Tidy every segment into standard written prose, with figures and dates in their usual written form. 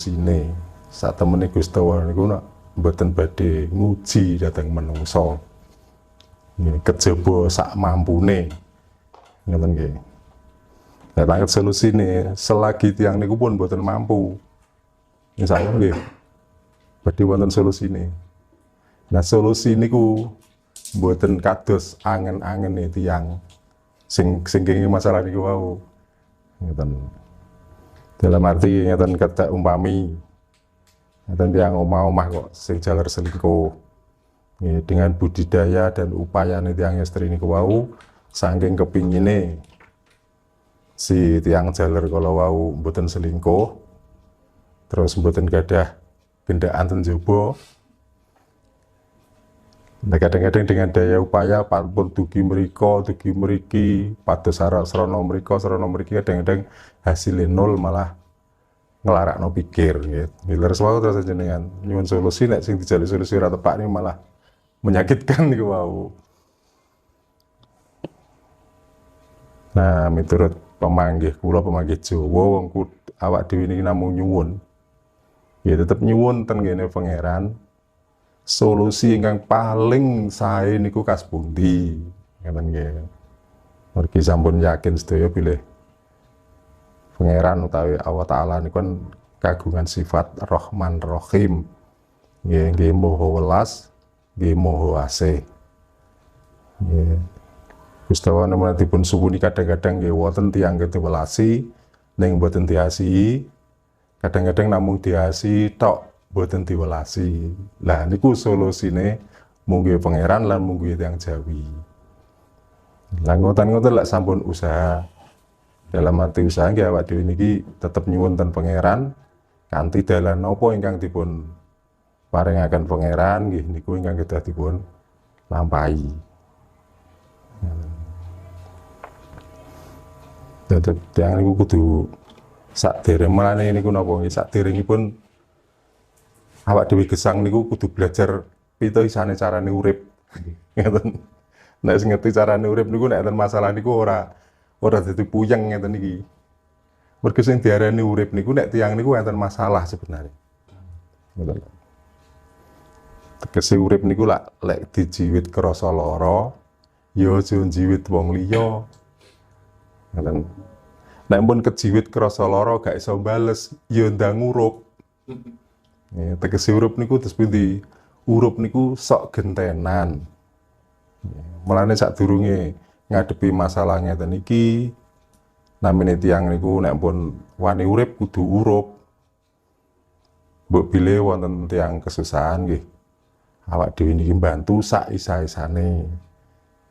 sucine. Satemene Gustawa niku nak mboten badhe nguji dhateng menungsa. Nggih, kejaba sak mampune. Ngoten nggih. Nah, langkah solusine selagi tiyang niku pun mboten mampu. Insyaallah nggih. Badhe wonten solusine. Nah, solusi niku mboten kados angen-angene tiyang sing kenging masalah niku wau. Ngoten. Dalam arti ngeten kata umpami ngeten tiyang omah-omah kok sing jaler selingkuh. Nggih, dengan budidaya dan upayane tiyang estri niku wau saking kepingine si tiyang jaler kala wau mboten selingkuh terus mboten gadah gendaan ten jaba. Nah, kadang-kadang dengan daya upaya pun dugi mriki pados srana mriki kadang-kadang hasilnya nol malah nglarakno pikir nggih. Leres wau terus jenengan nyuwun solusi nek sing dijali solusi ora tepak niku malah menyakitkan niku wau. Nah, miturut pemanggih kula pemanggih Jawa wong awak dhewe niki namung nyuwun. Ya tetep nyuwun ten ngene pangeran. Solusi ingkang paling sae niku kas pundi. Ngoten nggih. Mergi sampun yakin sedaya bilih pangeran utawi Allah taala niku kan kagungan sifat Rahman Rahim. Nggih Maha welas, nggih Maha asih. Nggih. Gustawa namung dipun suwuni kadang-kadang nggih wonten tiyang ketewelasi ning boten diasihi. Kadang-kadang namung diasihi tok boten diwelasi. Lah niku solusine mungguh pangeran lan mungguh tiyang Jawi. Lah ngoten-ngoten lek sampun usaha dalam arti usaha nggih awak dhewe niki tetep nyuwun ten pangeran kanthi dalan napa ingkang dipun paringaken pangeran nggih niku ingkang kedah dipun lampahi. Tetep tiyang niku kudu sakdereng melane niku napa nggih sakderengipun awak dhewe gesang niku kudu belajar pito isane carane urip. Ngeten. Nek sing ngerti carane urip niku nek enten masalah niku ora dadi puyeng ngeten iki. Mergo sing diarani urip niku nek tiyang niku enten masalah sebenarnya. Ngoten. Tegese urip niku lek dijiwit krasa lara, ya aja njiwit wong liya. Ngoten. Nek pun kejiwit krasa lara gak iso bales, ya ndang urup. Ya, tegese urup niku terus pundi? Urup niku sok gentenan. Mulane sadurunge ngadepi masalah ngeten iki, namine tiyang niku nek pun wani urip kudu urup. Mbok bile wonten tiyang kesusahan nggih. Awak dhewe niki mbantu sak isa-isane.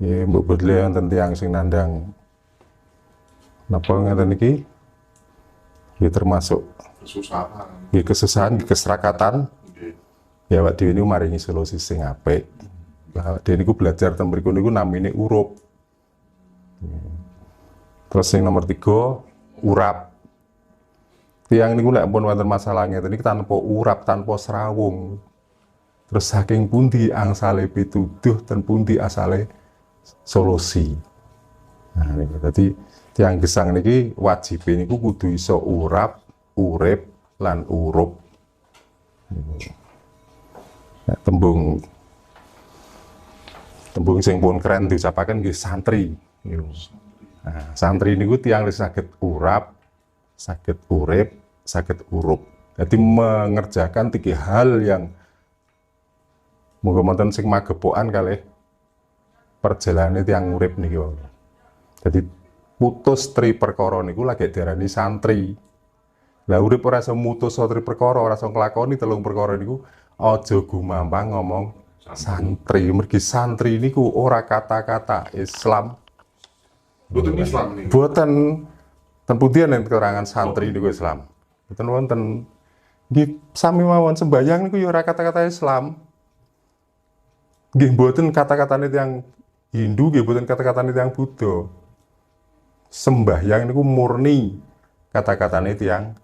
Nggih, mbok bile wonten tiyang sing nandhang napa ngeten iki? Nggih termasuk kesusahan, keserakatan. Ya awak dhewe niku maringi solusi sing apik. Awak dhewe niku belajar ten mriku niku namine urup. Terus yang nomor 3, urap. Tiyang niku lek pun wonten masalah ngeten iki tanpa urap, tanpa serawung. Terus saking pundi angsale pituduh ten pundi asale solusi. Nah niku dadi tiyang gesang niki wajibe niku kudu iso urap, urip lan urup. Nah, tembung sing pun keren diucapaken nggih santri. Nah, santri niku tiyang saged urap, saged urip, saged urup. Jadi mengerjakan 3 hal yang muga-muga sing magepokan kalih perjalanan tiyang urip niki. Jadi putus tri perkara niku lagi diarani santri. Lah urip ora iso mutus tri perkara, ora iso nglakoni 3 perkara niku aja gumampang ngomong santri. Mergi santri niku ora kata-kata Islam. Boten Islam niku. Boten ten pundi nek keterangan santri niku Islam. Boten wonten. Nggih sami mawon sembayang niku ya ora kata-kata Islam. Nggih boten kata-katane tiyang Hindu, nggih boten kata-katane tiyang Buddha. Sembahyang niku murni kata-katane tiyang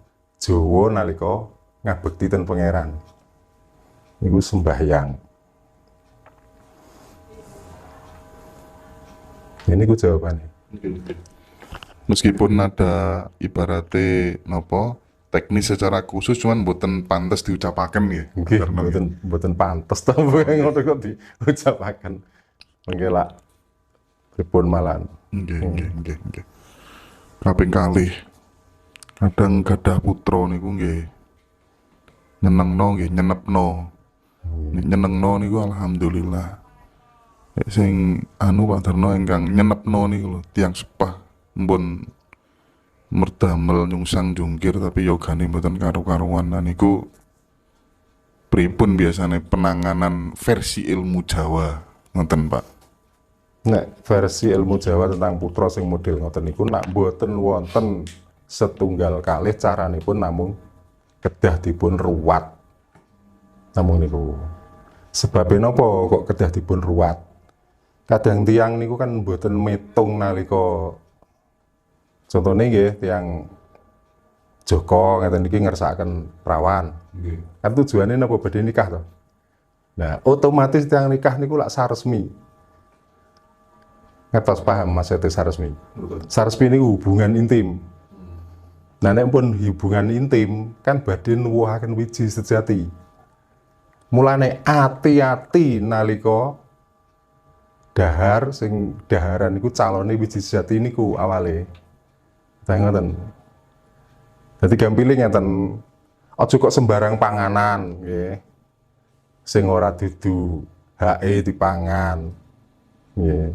Jawa nalika ngabekti ten pangeran. Niku sembahyang. Ini ku jawabannya. Meskipun ada ibaratnya nopo teknis secara khusus cuman boten pantas diucapaken ya. Nggih, Karena mboten pantes to ngono kok diucapaken. Mengke lak pripun malan. nggih. Kaping kalih kadang gadah putra niku nggih nyenepno. Nek nyenengno niku alhamdulillah. Nek sing anu Pak Darno ingkang nyenepno niku lho tiyang sepah mbon merdamel nyungsang jungkir tapi yogane mboten karu-karuan. Nah niku pripun biasane penanganan versi ilmu Jawa ngoten Pak? Nek versi ilmu Jawa tentang putra sing model ngoten niku nak mboten wonten setunggal kalih caranipun namung kedah dipun ruwat. Namung niku. Sebabnya napa kok kedah dipun ruwat? Kadang tiang niku kan mboten metung nalika contohnya nggih tiang Joko ngeten niki ngersakaken prawan. Kan tujuannya napa badhe nikah to. Nah, otomatis tiang nikah niku lak saresmi. Ngertos paham maksudnya saresmi. Saresmi niku hubungan intim. Nah, nek pun hubungan intim kan badhe nuwuhaken wiji sejati. Mulane ati-ati nalika dahar sing daharan niku calone wiji sejati niku awale. Ngoten. Dadi gampile ngeten. Aja kok sembarang panganan nggih. Sing ora dudu hake dipangan. Nggih.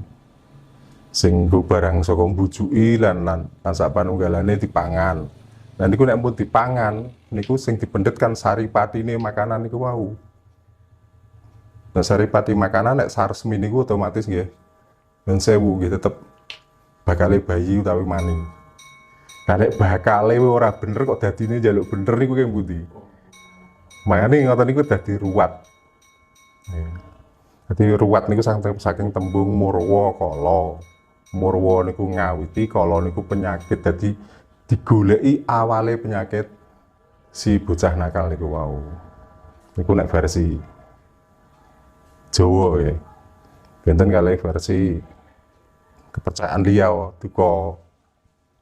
Sing nggo barang saka mbujuki lan sapanunggalane dipangan. Nah niku nek pun dipangan niku sing dipendet kan saripatine makanan niku wau. Nah saripati makanan nek saresmi niku otomatis nggih nun sewu nggih tetep bakale bayi utawi mani. Nah nek bakale ora bener kok dadine njaluk bener niku kaya pundi. Makane ngoten niku dadi ruwat. Dadi ruwat niku saking tembung murwa kala. Murwa niku ngawiti, kala niku penyakit. Dadi digoleki awale penyakit si bocah nakal niku wau. Niku nek versi Jawa ya. Benten kalih versi kepercayaan liya duka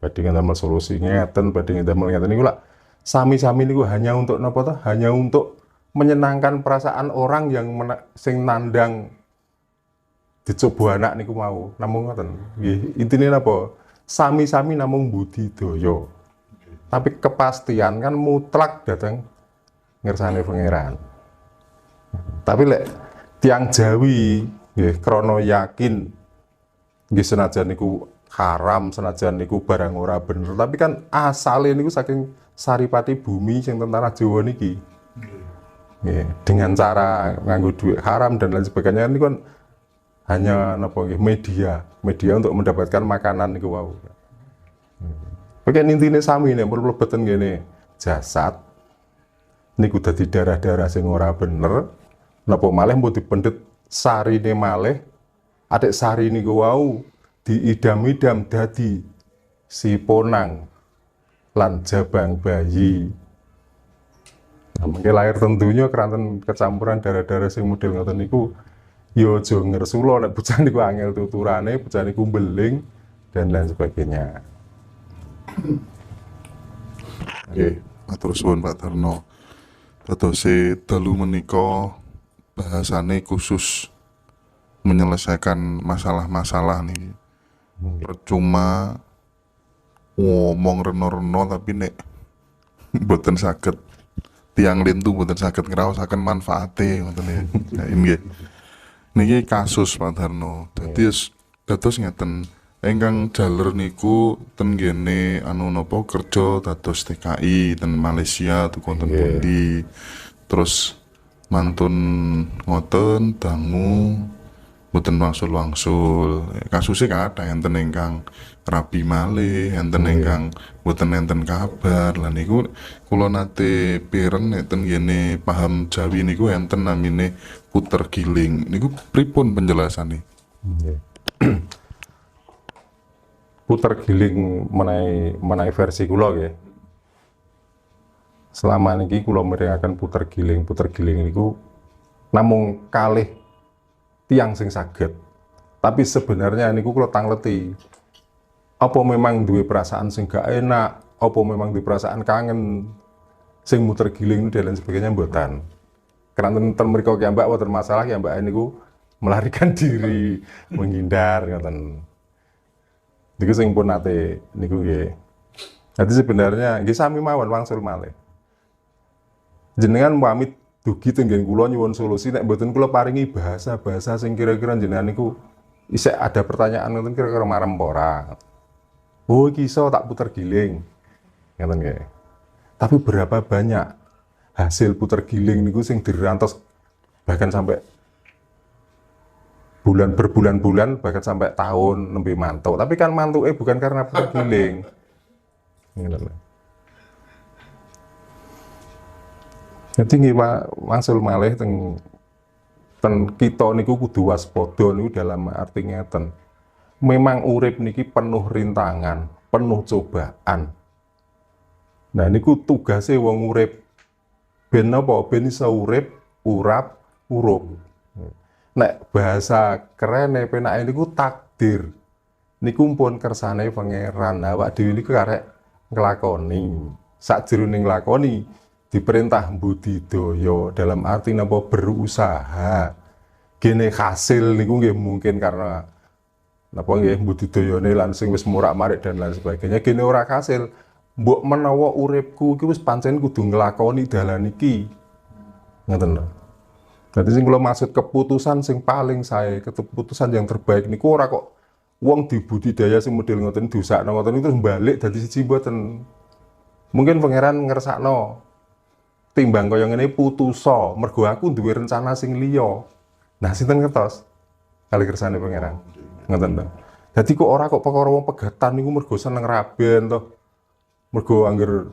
badhe ndamel solusi ngeten, badhe ndamel ngeten niku lak sami-sami niku hanya untuk napa to? Hanya untuk menyenangkan perasaan orang yang sing nandang dicoba anak niku mau. Namung ngoten. Nggih, intine napa? Sami-sami namung budidaya. Tapi kepastian kan mutlak datang ngersane pangeran. Tapi lek tiang Jawi nggih krana yakin nggih senajan niku haram, senajan niku barang ora bener, tapi kan asale niku saking saripati bumi sing tentara Jawa niki. Nggih, dengan cara nganggo duit haram dan lain sebagainya niku kan hanya napa nggih media untuk mendapatkan makanan niku wau. Oke, intine sami nek perlu lebeten ngene, jasad niku dadi darah-darah sing ora bener, napa malih mbok dipendet sarine malih, atik sari niku wau diidam-idam dadi si ponang lan jabang bayi. Nah, mengke lahir tentunya keranten kecampuran darah-darah sing model ngoten niku ya aja ngersula nek bocah niku angel tuturane, bocah niku beling dan lain sebagainya. Oke, matur suwun Pak Darno. Dadose dalu menika bahasane khusus menyelesaikan masalah-masalah nih. Percuma ngomong reno-reno tapi nek mboten saged tiang lintu mboten saged ngraosaken manfaate ngoten ya. Nah, nggih. Niki kasus Pak Darno. Dadi dados ngeten, ingkang jaler niku ten ngene anu napa kerja dados TKI ten Malaysia tuku ten pundi. Terus mantun ngoten dangu mboten wangsul-wangsul. Kasusnya kathah enten ingkang rabi malih, enten ingkang mboten enten kabar. Lah niku kula nate pireng nek ten ngene paham Jawi niku enten namine puter giling. Niku pripun penjelasane? Puter giling menawi versi kula nggih. Selama niki kula mirengaken puter giling niku namung kalih tiang sing saged. Tapi sebenarnya niku kula tangleti. Apa memang duwe perasaan sing gak enak, apa memang duwe perasaan kangen, sing muter giling dan lain sebagainya mboten. Karena tenten mriko ki Mbak wonten masalah ya Mbak niku melarikan diri, menghindar ngoten. Niku sing pun nate niku nggih. Jadi sebenarnya nggih sami mawon wangsul malih. Jenengan pamit dugi tenggen kula nyuwun solusi nek mboten kula paringi bahasa-bahasa sing kira-kira jenengan niku isih ada pertanyaan ngoten kira-kira marem apa ora. Oh iki iso tak puter giling. Ngoten nggih. Tapi berapa banyak hasil puter giling niku sing dirantos bahkan sampai berbulan-bulan bahkan sampai tahun nembe mantuk. Tapi kan mantuke bukan karena puter giling. Ngoten. Jadi nggih wangsul malih ten kita niku kudu waspada niku dalam arti ngeten. Memang urip niki penuh rintangan, penuh cobaan. Nah niku tugase wong urip ben napa? Ben iso urip, urap, urup. Nek bahasa kerene penake niku takdir. Niku pun kersane pangeran. Awak dhewe niku karek nglakoni. Sakjroning nglakoni diperintah budidaya dalam arti napa berusaha. Gene hasil niku nggih mungkin karena napa nggih budidayane lan sing wis murak-marik dan lain sebagainya gene ora kasil. Mbok menawa uripku iki wis pancen kudu nglakoni dalan iki. Ngoten lho. Dadi sing kula maksud keputusan sing paling sae, keputusan yang terbaik niku ora kok wong dibudidaya sing model ngoten dosakno ngoten itu balik dadi siji mboten. Mungkin pangeran ngersakno timbang kaya ngene putusa mergo aku duwe rencana sing liya. Nah, sinten ngertos kali kersane pangeran. Ngoten to. Dadi kok ora kok perkara wong pegatan niku mergo seneng raben to. Mergo angger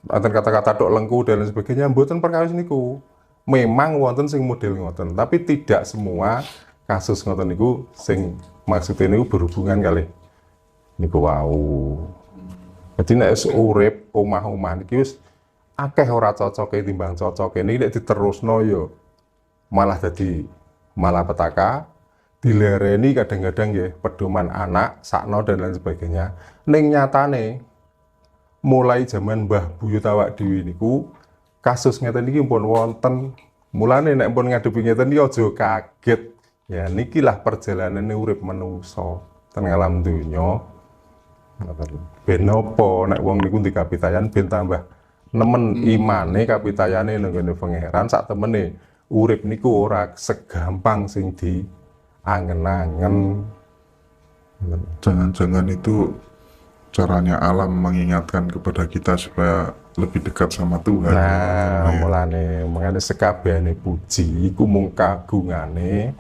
wonten kata-kata tok lengku dan lain sebagainya mboten perkawis niku. Memang wonten sing model ngoten, tapi tidak semua kasus ngoten niku sing maksudnya niku berhubungan kali niku wau. Jadi nek wis urip omah-omah niki wis akeh ora cocoke timbang cocoke niki nek diterusno yo malah dadi malapetaka, dilereni kadang-kadang nggih pedoman anak, sakno dan lain sebagainya. Ning nyatane mulai zaman Mbah Buyut awak dhewe niku kasus ngeten iki pun wonten. Mulane nek pun ngadepi ngeten iki aja kaget. Ya nikilah perjalanane urip manungsa ten alam donya. Ben napa nek wong niku dikapitayan ben tambah nemen imane kapitayane nang ngene pangeran sak temene urip niku ora segampang sing diangen-angen. Jangan-jangan itu caranya alam mengingatkan kepada kita supaya lebih dekat sama Tuhan. Nah, mulane sekabehane puji iku mung kagungane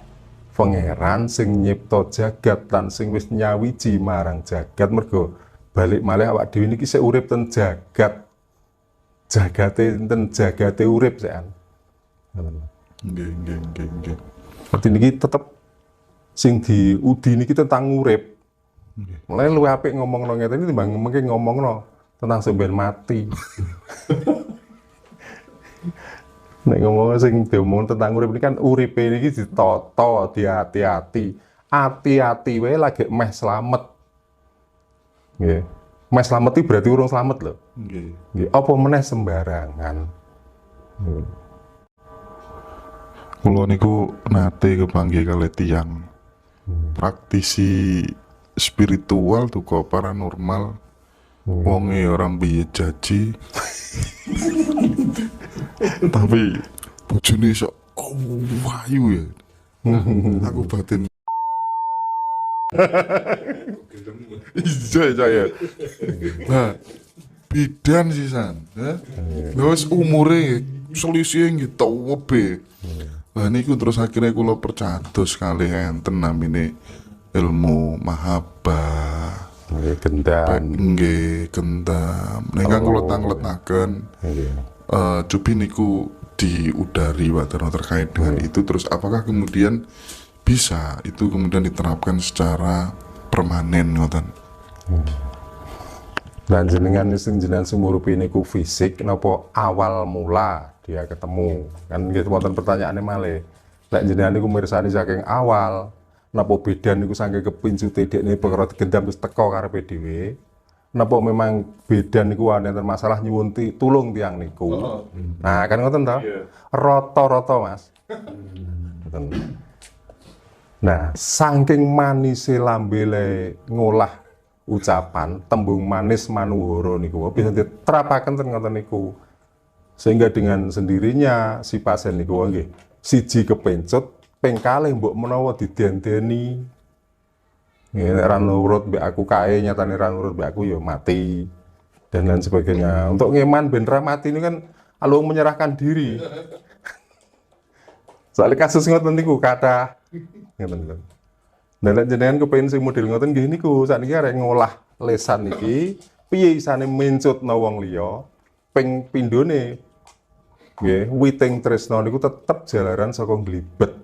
pangeran sing nyipta jagat lan sing wis nyawiji marang jagat mergo balik malih awak dhewe niki sik urip ten jagat. Jagate urip sekan. Nggih. Berarti niki tetep sing diudi niki tentang urip. Mulai luwih apik ngomongno ngeten iki timbang mengke ngomongno tentang sampeyan mati. Nek ngomong sing diomong tentang urip ini kan uripe niki ditata, dihati-hati. Hati-hati wae lagi meh slamet. Nggih. Meh slamet iki berarti urung slamet lho. Nggih. Nggih, apa meneh sembarangan. Kula niku nate kepanggih kali tiyang praktisi spiritual tuh kok paranormal. Wonge orang piye jaji. Tapi bojone sok wayu ya. Aku batin. Iya. Nah, bidan sisan, ya. Wis umure selisih gitu webe. Nah niku terus akhirnya kula percados kalih enten namine ilmu mahabbah. Nggih, gendam. Nek kula tangletaken cupi niku diudari Waterno terkait dengan itu, terus apakah kemudian bisa itu kemudian diterapkan secara permanen ngoten? Dan jenengan sumurupi niku fisik napa awal mula dia ketemu kan gitu wonten pertanyaane malih. Lek jenengan niku mirsani saking awal napa beda niku saking kepincut dekne perkara gendam wis teko karepe dhewe napa memang beda niku wonten masalah nyuwun tulung tiyang niku. Nah, kan ngoten to? Rata-rata, Mas. Ngoten. Nah, saking manise lambele ngolah ucapan tembung manis manuwara niku bisa diterapaken ten ngoten niku. Sehingga dengan sendirinya si pasien niku nggih siji kepencut, ping kalih mbok menawa didendeni. Nggih, nek ra nurut mbek aku kae, nyatane ra nurut mbek aku ya mati dan lain sebagainya. Untuk ngeman ben ra mati ini kan alung menyerahkan diri. Soalnya kasus ngoten niku kathah. Ngoten. Nah, nek jenengan kepengin sing model ngoten nggih niku sakniki arek ngolah lesan niki piye isane mencutna wong liya ping pindhone nggih witing tresna niku tetep jalaran saka glibet.